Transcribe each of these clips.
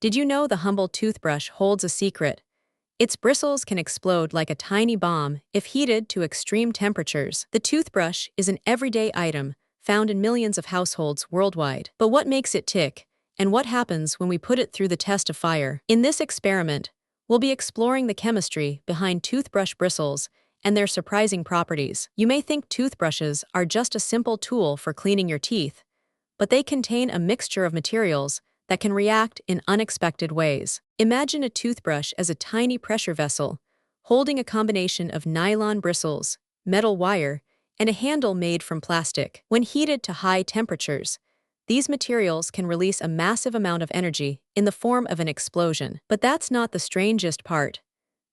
Did you know the humble toothbrush holds a secret? Its bristles can explode like a tiny bomb if heated to extreme temperatures. The toothbrush is an everyday item found in millions of households worldwide. But what makes it tick, and what happens when we put it through the test of fire? In this experiment, we'll be exploring the chemistry behind toothbrush bristles and their surprising properties. You may think toothbrushes are just a simple tool for cleaning your teeth, but they contain a mixture of materials that can react in unexpected ways. Imagine a toothbrush as a tiny pressure vessel, holding a combination of nylon bristles, metal wire, and a handle made from plastic. When heated to high temperatures, these materials can release a massive amount of energy in the form of an explosion. But that's not the strangest part.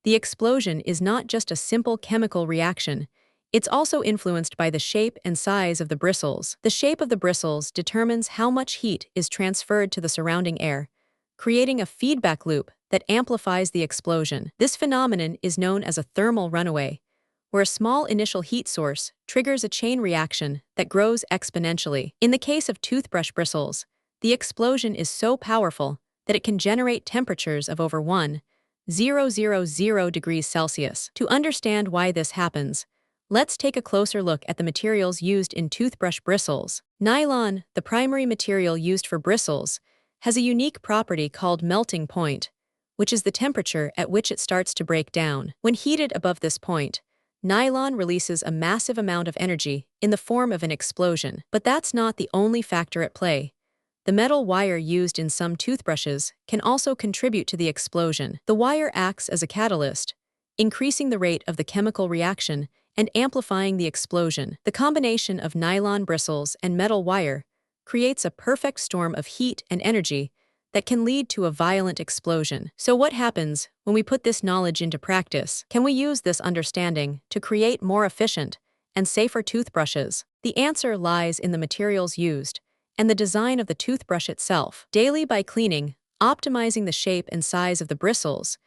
The explosion is not just a simple chemical reaction. It's also influenced by the shape and size of the bristles. The shape of the bristles determines how much heat is transferred to the surrounding air, creating a feedback loop that amplifies the explosion. This phenomenon is known as a thermal runaway, where a small initial heat source triggers a chain reaction that grows exponentially. In the case of toothbrush bristles, the explosion is so powerful that it can generate temperatures of over 1,000 degrees Celsius. To understand why this happens, let's take a closer look at the materials used in toothbrush bristles. Nylon, the primary material used for bristles, has a unique property called melting point, which is the temperature at which it starts to break down. When heated above this point, nylon releases a massive amount of energy in the form of an explosion. But that's not the only factor at play. The metal wire used in some toothbrushes can also contribute to the explosion. The wire acts as a catalyst, increasing the rate of the chemical reaction and amplifying the explosion. The combination of nylon bristles and metal wire creates a perfect storm of heat and energy that can lead to a violent explosion. So what happens when we put this knowledge into practice? Can we use this understanding to create more efficient and safer toothbrushes? The answer lies in the materials used and the design of the toothbrush itself. Daily, by cleaning, optimizing the shape and size of the bristles,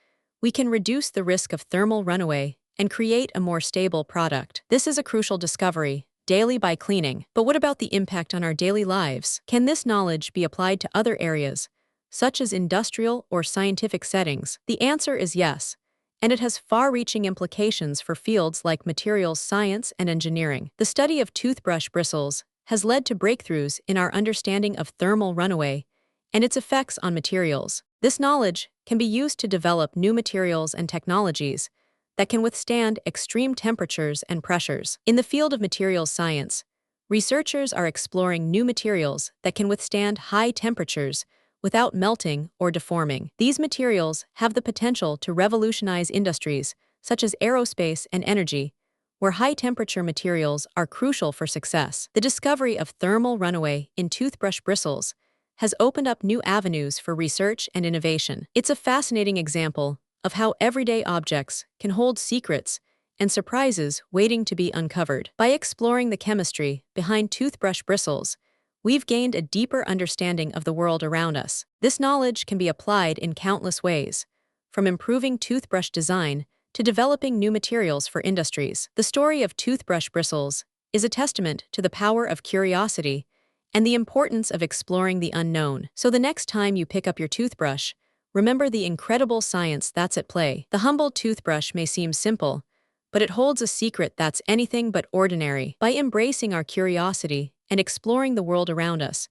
we can reduce the risk of thermal runaway and create a more stable product. This is a crucial discovery, daily by cleaning. But what about the impact on our daily lives? Can this knowledge be applied to other areas, such as industrial or scientific settings? The answer is yes, and it has far-reaching implications for fields like materials science and engineering. The study of toothbrush bristles has led to breakthroughs in our understanding of thermal runaway and its effects on materials. This knowledge can be used to develop new materials and technologies that can withstand extreme temperatures and pressures. In the field of materials science, researchers are exploring new materials that can withstand high temperatures without melting or deforming. These materials have the potential to revolutionize industries such as aerospace and energy, where high-temperature materials are crucial for success. The discovery of thermal runaway in toothbrush bristles has opened up new avenues for research and innovation. It's a fascinating example of how everyday objects can hold secrets and surprises waiting to be uncovered. By exploring the chemistry behind toothbrush bristles, we've gained a deeper understanding of the world around us. This knowledge can be applied in countless ways, from improving toothbrush design to developing new materials for industries. The story of toothbrush bristles is a testament to the power of curiosity and the importance of exploring the unknown. So the next time you pick up your toothbrush, remember the incredible science that's at play. The humble toothbrush may seem simple, but it holds a secret that's anything but ordinary. By embracing our curiosity and exploring the world around us,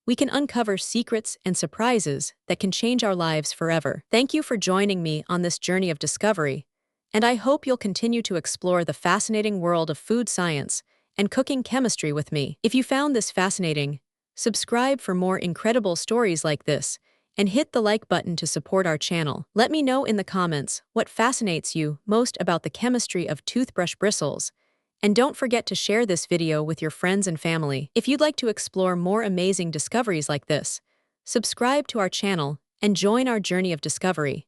we can uncover secrets and surprises that can change our lives forever. Thank you for joining me on this journey of discovery, and I hope you'll continue to explore the fascinating world of food science and cooking chemistry with me. If you found this fascinating, subscribe for more incredible stories like this, and hit the like button to support our channel. Let me know in the comments what fascinates you most about the chemistry of toothbrush bristles, and don't forget to share this video with your friends and family. If you'd like to explore more amazing discoveries like this, subscribe to our channel and join our journey of discovery.